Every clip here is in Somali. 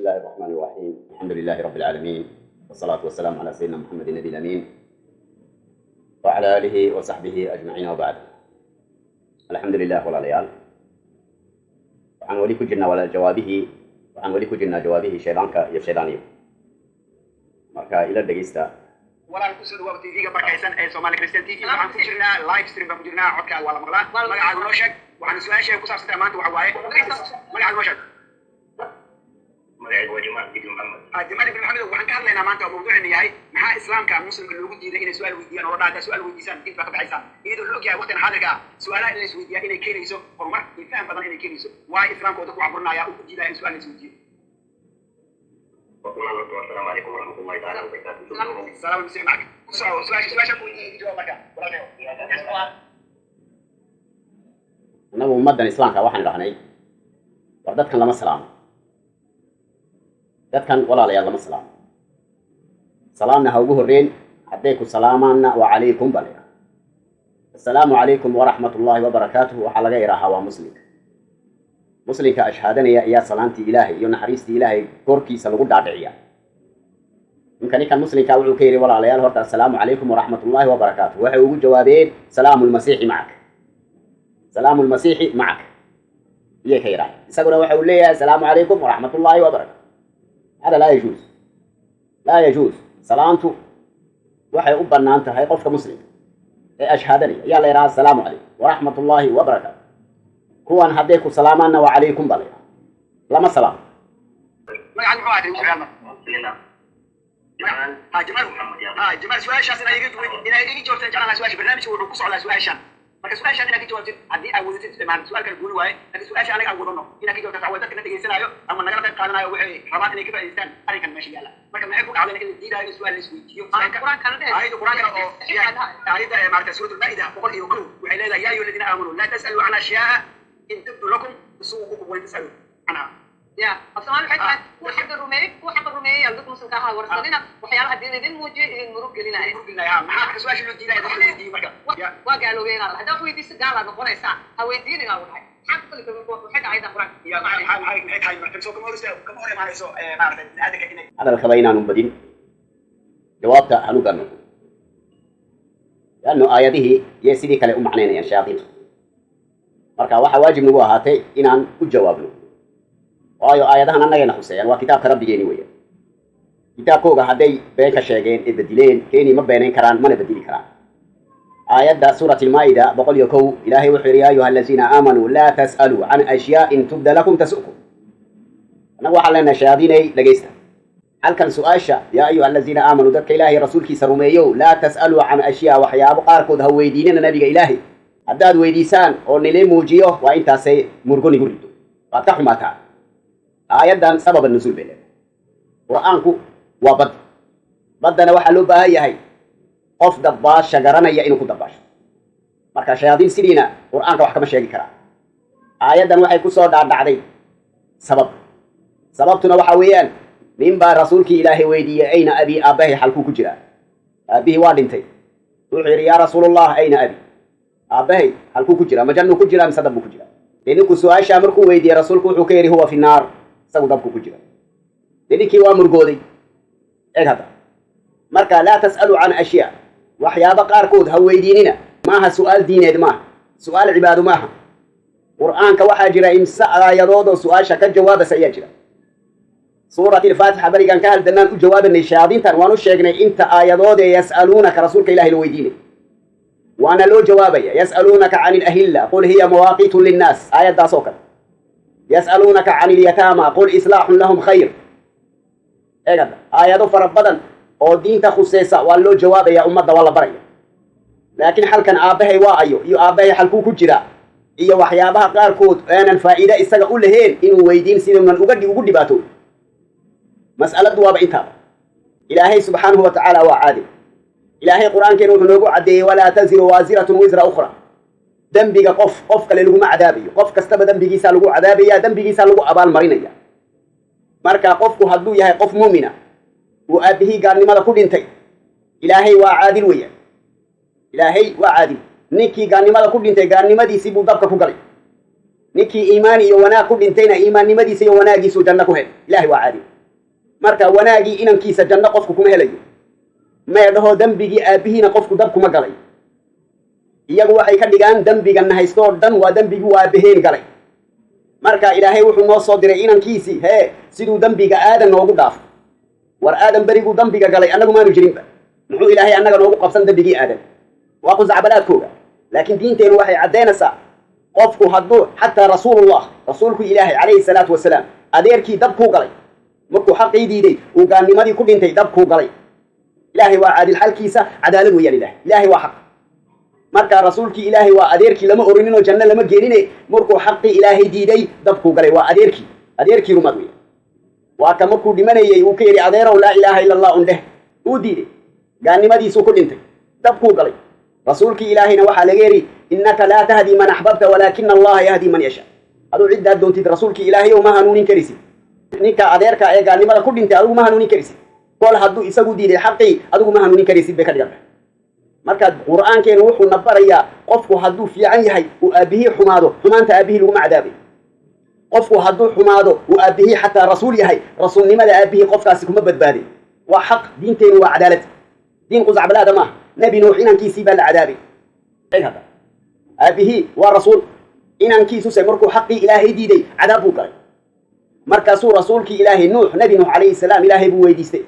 الله الرحمن الرحيم. الحمد لله رب العالمين، والصلاة والسلام على سيدنا محمد النبي الأمين وعلى آله وصحبه أجمعين وبعد. الحمد لله ولا ليال وعن ولي كجنا ولا جوابه وعن ولي كجنا جوابه شيلانك يفشلاني مركا إلى الدقيستا ولا نقصد وقت فيك بركيسان أي سومالي كريستيان تي في عن كجنا لايف ستريم بمجرنا عكا ولا مغلا ما قاعد نوشك وعن سؤال شيء كسر ستة وعواي ما قاعد نوشك magaceedu waa Jamaal ibn Muhammad. Jamaal ibn Muhammad waxaan ka hadlaynaa maanta mawduucina yahay maxaa islaamka muslimka loogu diiday inay su'aal weydiiyaan oo dhaata su'aal weydiisaan inta ka baxaysa iyadoo la ogyahay waqtigan xaadirka su'aalaha in la isweydiiyaa inay keenayso horumar iyo faham badan inay keenayso waa islaamkooda ku caburnaaya oo ku diidaya in su'aal la isweydiiyo. Assalaamu alaykum wa rahmatullahi ta'ala wa barakatuh. Salaam alaykum macak su'aasha ku weydiiyay jawaab marka annagu ummaddan islaamka waxaan dhahnay war dadkan lama salaamo dadkan walaalayaal lama salaamo salaamna ha ugu horreyn hadday ku salaamaanna wa calaykum bal assalaamu calaykum waraxmatullaahi wabarakaatuh waxaa laga idhaahaa waa muslimka ashhaadanaya ayaa salaamtii ilaahay iyo naxariistii ilaahay korkiisa lagu dhaadhiciya ninkani kan muslimka wuxuu ka yidhi walaalayaal horta assalaamu calaykum waraxmatullaahi wabarakaatuh waxay ugu jawaabeen salaamu lmasiixi macak salaamu lmasiixi macak iyay ka yidhaaheen isaguna waxa uu leeyahay assalaamu calaykum waraxmatullaahi wabarakaatuh هذا لا يجوز سلامته waxay u bannaan tahay qofka muslimka ee ashhaadanaya ayaa la yidhaha assalaamu calaykum waraxmat ullaahi wabarakaatu kuwan hadday ku salaamaanna wa calaykum baa la yidhaha lama salaamo magacan muxuu ahaatay jamaal su-aashaas inaa iga jawaabtaan jeclaan lahaa su-aasha barnaamijka wuxuu ku socdaa su-aashan marka su-aashaan inaad ka jawaabtid haddii aad wadatid su-aal kala gooni waaye haddii su-aasha anaga aan wadano inaad ka jawaabtaan waa dadka na dhegeysanaayo ama nagala qayb qaadanayo waxay rabaan inay ka faa'idaystaan arrinkan meesha yaalla marka maxay ku dhacdeen in la diidaayo in su-aal la isweydiiyo aayadda qur-aankana oo aayadda maarata suurat almaa'ida 101 waxay leedahay yaa ayuha aladiina aamanuu laa tas'aluu can ashyaaa in tubdu lakum tasu'ukum wain tas'aluu canha يا أصلاً الحين وحق الرومي يلقط مسلم كها ورسلنا وحيالها دين دين موجي المرق لنا يا محاك سواش اللي دينا يدخل دي مركب وقالوا بينا هذا هو يدي سجال هذا قرية ساعة هو يدينا أول حاجة حق كل واحد عايز قرآن يا معي هاي مركب سو كم هو ما يسوى ما أعرف هذا كده هذا الخبرين عن بدين جوابته هنو قالوا لأنه آياته يسيري كلا معنينا يا شياطين مركب واحد واجب نبوه هاتي إن الجواب له waayo aayadahan annagayna khuseeyaan waa kitaabka rabbigeeni weeyaan kitaabkooga hadday been ka sheegeen ee bedileen keeni ma beenayn karaan mana bedeli karaan aayadda suurat almaa'ida 101 ilaahay wuxuu yidhi yaa ayuha allaziina aamanuu laa tas'aluu can ashyaa'in tubda lakum tasu'kum annagu waxaan leenahay shayaadiinay dhegaysta halkan su-aasha yaa ayuha allaziina aamanuu dadka ilaahay rasuulkiisa rumeeyow laa tas'aluu can ashyaa waxyaabo qaarkood ha weydiinina nabiga ilaahay haddaad weydiisaan oo nila muujiyo waa intaasay murgonigu rido waad ka xumaataa aayaddan sababa nusuul bay leedahay qur-aanku waa baddana waxaa loo baahan yahay qof dabbaasha garanaya inuu ku dabbaasho marka shayaadiin sidiina qur-aanka wax kama sheegi karaa aayaddan waxay ku soo dhaadhacday sababtuna waxaa weeyaan nin baa rasuulkii ilaahay weydiiyey ayna abii aabbahay xalkuu ku jiraa aabbihii waa dhintay wuxuu yidhi yaa rasuulallah ayna abi aabbahay halkuu ku jiraa ma jannuu ku jiraa mise dab buu ku jiraa dee ninku su-aashaa markuu weydiiyey rasuulku wuxuu ka yidhi huwa fi naar isagu dabku ku jira dee ninkii waa murgooday eeg hadda marka laa tas'aluu can ashyaa waxyaabo qaarkood ha weydiinina maaha su-aal diineed maaha su-aal cibaado maaha qur'aanka waxaa jira imse aayadood oo su-aasha ka jawaabaysa ayaa jira suurati alfaatixa berigaan ka haldanaan u jawaabanay shayaadiintan waan u sheegnay inta aayadood ee yas'aluunaka rasuulka ilahi la weydiinay waana loo jawaabaya yas'aluunaka can ilahilla qul hiya mawaaqiitu linnaas aayaddaas oo kale يسألونك عن اليتامى قل إصلاح لهم خير إيه آيات فربضا أو دين تخصيصا والله جواب يا أمة والله بريء لكن حل كان آبه واعيو يو آبه حلكو كجرا إيا وحيابها قاركود أنا الفائدة إستغى أقول لهين إنو ويدين سيدو من أقدي باتو مسألة دواب إنتاب إلهي سبحانه وتعالى وعادي إلهي قرآن كانوا نقول عدي ولا تزر وازرة وزر أخرى dembiga qof kale laguma cadaabayo qof kastaba dembigiisa lagu cadaabaya dembigiisa lagu abaal marinaya marka qofku hadduu yahay qof muumina uu aabihii gaalnimada ku dhintay ilaahay waa caadil weeyaan ilaahay waa caadil ninkii gaalnimada ku dhintay gaalnimadiisii buu dabka ku galay ninkii iimaan iyo wanaag ku dhintayna iimaannimadiisa iyo wanaagiisuu janno ku helay ilaahay waa caadil marka wanaagii inankiisa janno qofku kuma helayo may dhaho dambigii aabihiina qofku dab kuma galay iyagu waxay ka dhigaan dambigan haystoo dhan waa dambigii waa aabaheen galay marka ilaahay wuxuu noo soo diray inankiisii siduu dambiga aadan noogu dhaafo war aadan beriguu dambiga galay annagu maanu jirinba muxuu ilaahay annaga noogu qabsan dambigii aadan waa qusacbalaadkooga laakiin diinteenu waxay caddaynaysaa qofku hadduu xataa rasuulku ilaahay calayhi salaatu wasalaam adeerkii dabkuu galay markuu xaqii diiday uu gaalnimadii ku dhintay dabkuu galay ilaahay waa caadil xalkiisa cadaalad weeyaan ilaahay waa xaq marka rasuulkii ilaahay waa adeerkii lama orininoo janno lama geenine markuu xaqii ilaahay diiday dabkuu galay waa adeerkii rumad weya waa ka markuu dhimanayey uu ka yidhi adeerow laa ilaaha ila allah undheh uu diiday gaalnimadiisuu ku dhintay dabkuu galay rasuulkii ilaahayna waxaa laga yidhi innaka laa tahdii man axbabta walaakina allaha yahdii man yashaa aduu ciddaad doontid rasuulkii ilaahay oo ma hanuunin karisid ninka adeerka ee gaalnimada ku dhintay adigu ma hanuunin karisid kol hadduu isagu diiday xaqii adigu ma hanuunin karaysid bay ka dhiganta marka qur'aankeenu wuxuu na barayaa qofku hadduu fiican yahay uu aabihii xumaado xumaanta aabihii laguma cadaabay qofku hadduu xumaado uu aabihii xataa rasuul yahay rasuulnimada aabihii qofkaasi kuma badbaadin waa xaq diinteenu waa cadaalad diin qusacbalaada maaha nebi nuux inankiisii baa la cadaabay aabihii waa rasuul inankiisuse markuu xaqii ilaahay diiday cadaab buu galay markaasuu rasuulkii ilaahay nuux nebi nuux calayhi salaam ilaahay buu weydiistay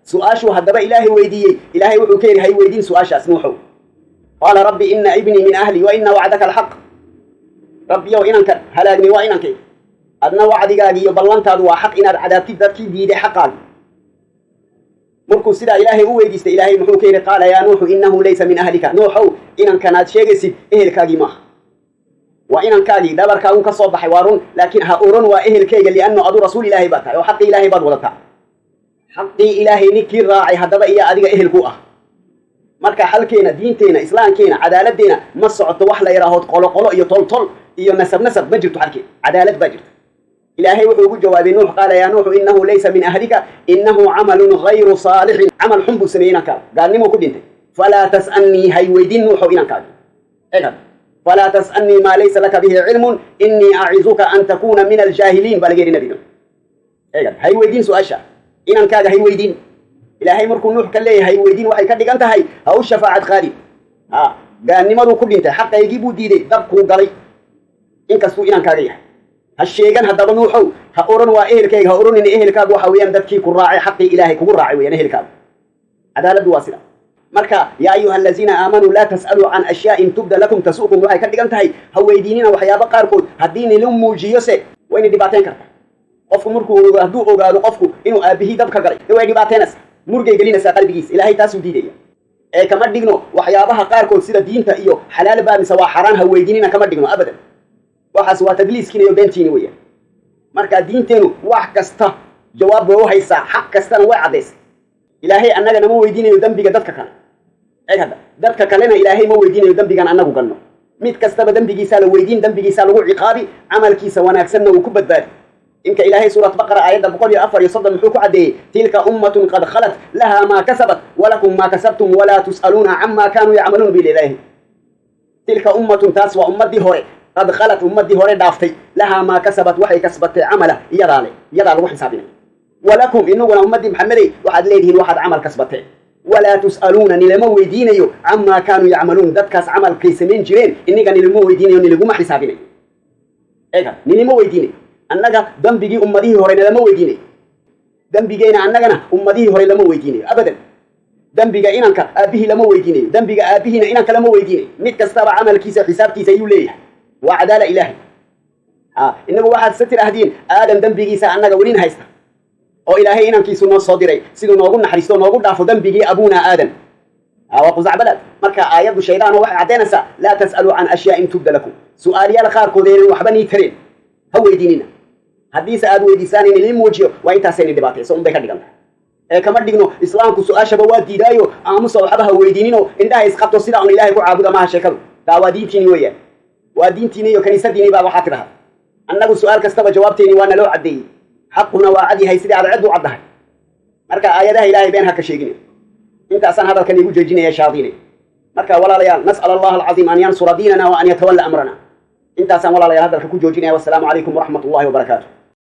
su-aashuu haddaba ilaahay weydiiyey ilaahay wuxuu ka yidhi hay weydiin su-aashaas nuuxow qaala rabbi ina ibnii min ahli wa ina wacdaka alxaq rabbiyow inankan halaagnay waa inankay adna wacdigaagi iyo ballantaadu waa xaq inaad cadaabtid dadkii diiday xaqaagi markuu sidaa ilaahay u weydiistay ilaahay muxuu ka yidhi qaala yaa nuuxu innahu laysa min ahlika nuuxow inankanaad sheegaysid ehelkaagii maaha waa inankaagii dhabarkaagu ka soo baxay waa run laakiin ha oran waa ehelkayga lianno adu rasuul ilaahay baad tahay oo xaqii ilaahay baad wadataa xaqii ilaahay ninkii raacay haddaba iyo adiga ehelku ah marka xalkeena diinteena islaamkeena cadaaladdeena ma socoto wax la yidhaahood qoloqolo iyo toltol iyo nasab ma jirto xalkeena cadaalad baa jirta ilaahay wuxuu ugu jawaabay nuux qaala yaa nuuxu innahu laysa min ahlika innahu camalun gayru saalixin camal xun buu sameeyey inankaaga gaalnimuu ku dhintay falaa tas'alnii hay weydiin nuuxow inankaagi falaa tas'alnii maa laysa laka bihi cilmun innii acizuka an takuuna min aljaahiliin baa laga yidhi nabi nuux hay weydiin su-aasha inankaaga hay weydiin ilaahay markuu nuux ka leeyahay hay weydiin waxay ka dhigan tahay ha u shafaacad qaadin gaalnimaduu ku dhintay xaqaygii buu diiday dabkuu galay inkastuu inankaaga yahay ha sheegan haddaba nuuxow ha oran waa ehelkayga ha oranina ehelkaagu waxa weeyaan dadkii ku raacay xaqii ilaahay kugu raacay weeyaan ehelkaagu cadaaladdu waa sida marka yaa ayuha aladiina aamanuu laa tas'aluu can ashyaa'in tubda lakum tasu'kum waxay ka dhigan tahay ha weydiinina waxyaabo qaarkood haddii nila muujiyose wayna dhibaateyn kartaa qofku markuu hadduu ogaado qofku inuu aabihii dabka galay way dhibaateynaysaa murgay gelinaysaa qalbigiisa ilaahay taasuu diidaya ee kama dhigno waxyaabaha qaarkood sida diinta iyo xalaal baa mise waa xaraan ha weydiinina kama dhigno abadan waxaas waa tadliiskiina iyo beentiini weeyaan marka diinteenu wax kasta jawaab bay u haysaa xaq kastana way caddaysay ilaahay annaga nama weydiinayo dembiga dadka kale dadka kalena ilaahay ma weydiinayo dembigan annagu galno mid kastaba dembigiisaa la weydiin dembigiisaa lagu ciqaabi camalkiisa wanaagsanna uu ku badbaadi إنك إلهي سورة بقرة آيات بقول أفر يصدر محوك عدي تلك أمة قد خلت لها ما كسبت ولكم ما كسبتم ولا تسألون عما كانوا يعملون بالإله تلك أمة تاسوى أمتي هوري قد خلت أمتي هوري دافتي لها ما كسبت وحي كسبت عمله يضالي وحي سابنا ولكم إنه أمتي محمدي واحد ليدهن واحد عمل كسبته ولا تسألون نلمو دينيو عما كانوا يعملون دكاس عمل كيسمين جرين إنك نلمو دينيو نلقو محي سابنا نلمو دينيو annaga dambigii ummadihii horeyna lama weydiinay dambigeena annagana ummadihii hore lama weydiinayo abadan dambiga inanka aabihii lama weydiinayo dambiga aabihiina inanka lama weydiinayo mid kastaba camalkiisa xisaabtiisa ayuu leeyahay waa cadaala ilaahi inagu waxaad isa tidhaahdeen aadan dambigiisa annaga welina haysta oo ilaahay inankiisu noo soo diray siduu noogu naxariisto noogu dhaafo dambigii abuuna aadan waa qusacbalaad marka aayaddu shaydaano waxay caddaynaysaa laa tas'aluu can ashyaa'in tubda lakum su'aaliyaal qaarkood aynan waxba nii tareen ha weydiinina haddiise aad weydiisaan in idin muujiyo waa intaasayna dhibaatayso unbay ka dhigan tahay ee kama dhigno islaamku su-aashaba waa diidaayo aamusa waxba ha weydiinino indhaha isqabto sida un ilaahay ku caabuda maaha sheekadu taa waa diintiini weeyaan waa diintiini iyo kaniisadiini baa waxaa tidhaha annagu su-aal kastaba jawaabteeni waa naloo caddeeyey xaquna waa cad yahay sidii aad cid u caddahay marka aayadaha ilaahay been ha ka sheegine intaasaan hadalkan igu jeejinaya shaadiine marka walaalayaal nas'al allaha alcaziim an yansura diinana wa an yatawalla amrana intaasaan walaalayaal hadalka ku joojinaya wassalaamu calaykum waraxmat ullahi wabarakaatu